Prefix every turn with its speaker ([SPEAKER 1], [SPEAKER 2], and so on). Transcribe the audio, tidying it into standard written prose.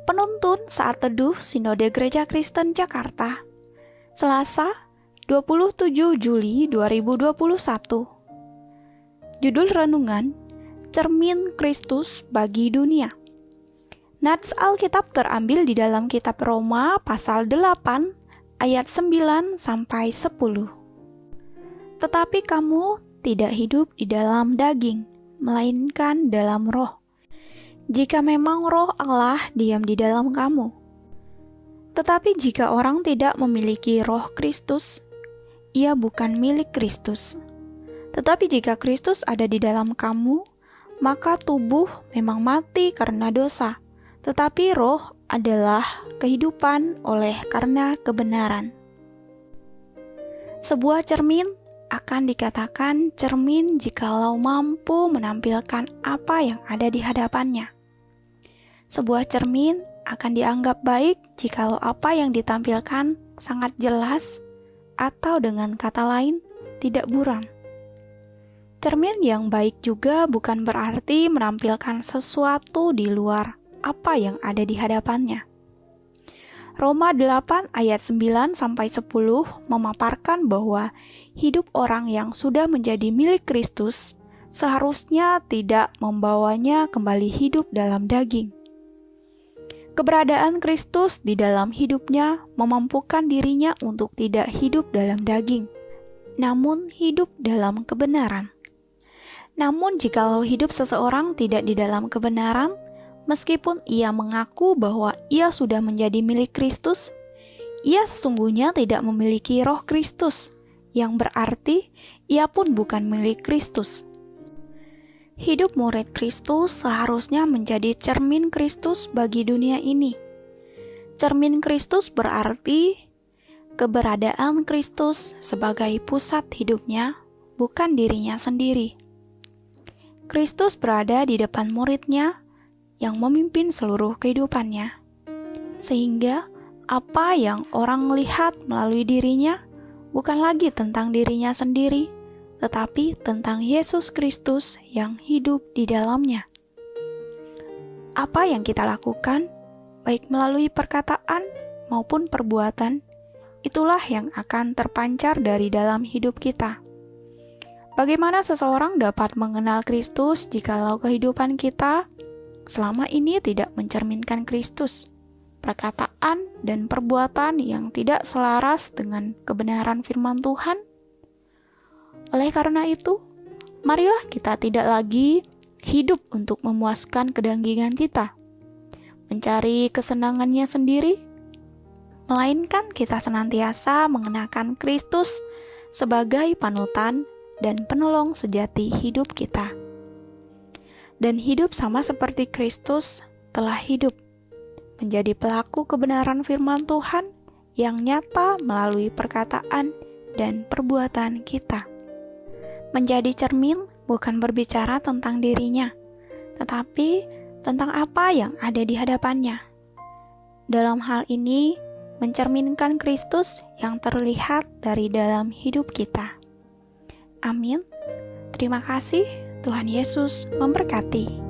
[SPEAKER 1] Penuntun Saat Teduh Sinode Gereja Kristen Jakarta, Selasa, 27 Juli 2021. Judul renungan, Cermin Kristus bagi Dunia. Nats Alkitab terambil di dalam kitab Roma pasal 8 ayat 9-10. Tetapi kamu tidak hidup di dalam daging, melainkan dalam roh. Jika memang roh Allah diam di dalam kamu. Tetapi jika orang tidak memiliki roh Kristus, ia bukan milik Kristus. Tetapi jika Kristus ada di dalam kamu, maka tubuh memang mati karena dosa, tetapi roh adalah kehidupan oleh karena kebenaran. Sebuah cermin akan dikatakan cermin jikalau mampu menampilkan apa yang ada di hadapannya. Sebuah cermin akan dianggap baik jikalau apa yang ditampilkan sangat jelas atau dengan kata lain tidak buram. Cermin yang baik juga bukan berarti menampilkan sesuatu di luar apa yang ada di hadapannya. Roma 8 ayat 9-10 memaparkan bahwa hidup orang yang sudah menjadi milik Kristus seharusnya tidak membawanya kembali hidup dalam daging. Keberadaan Kristus di dalam hidupnya memampukan dirinya untuk tidak hidup dalam daging, namun hidup dalam kebenaran. Namun jikalau hidup seseorang tidak di dalam kebenaran, meskipun ia mengaku bahwa ia sudah menjadi milik Kristus, ia sesungguhnya tidak memiliki roh Kristus, yang berarti ia pun bukan milik Kristus. Hidup murid Kristus seharusnya menjadi cermin Kristus bagi dunia ini. Cermin Kristus berarti keberadaan Kristus sebagai pusat hidupnya, bukan dirinya sendiri. Kristus berada di depan muridnya yang memimpin seluruh kehidupannya, sehingga apa yang orang lihat melalui dirinya bukan lagi tentang dirinya sendiri, tetapi tentang Yesus Kristus yang hidup di dalamnya. Apa yang kita lakukan, baik melalui perkataan maupun perbuatan, itulah yang akan terpancar dari dalam hidup kita. Bagaimana seseorang dapat mengenal Kristus jikalau kehidupan kita selama ini tidak mencerminkan Kristus, perkataan dan perbuatan yang tidak selaras dengan kebenaran firman Tuhan? Oleh karena itu, marilah kita tidak lagi hidup untuk memuaskan kedanggingan kita, mencari kesenangannya sendiri, melainkan kita senantiasa mengenakan Kristus sebagai panutan dan penolong sejati hidup kita. Dan hidup sama seperti Kristus telah hidup, menjadi pelaku kebenaran firman Tuhan yang nyata melalui perkataan dan perbuatan kita. Menjadi cermin bukan berbicara tentang dirinya, tetapi tentang apa yang ada di hadapannya. Dalam hal ini, mencerminkan Kristus yang terlihat dari dalam hidup kita. Amin. Terima kasih, Tuhan Yesus memberkati.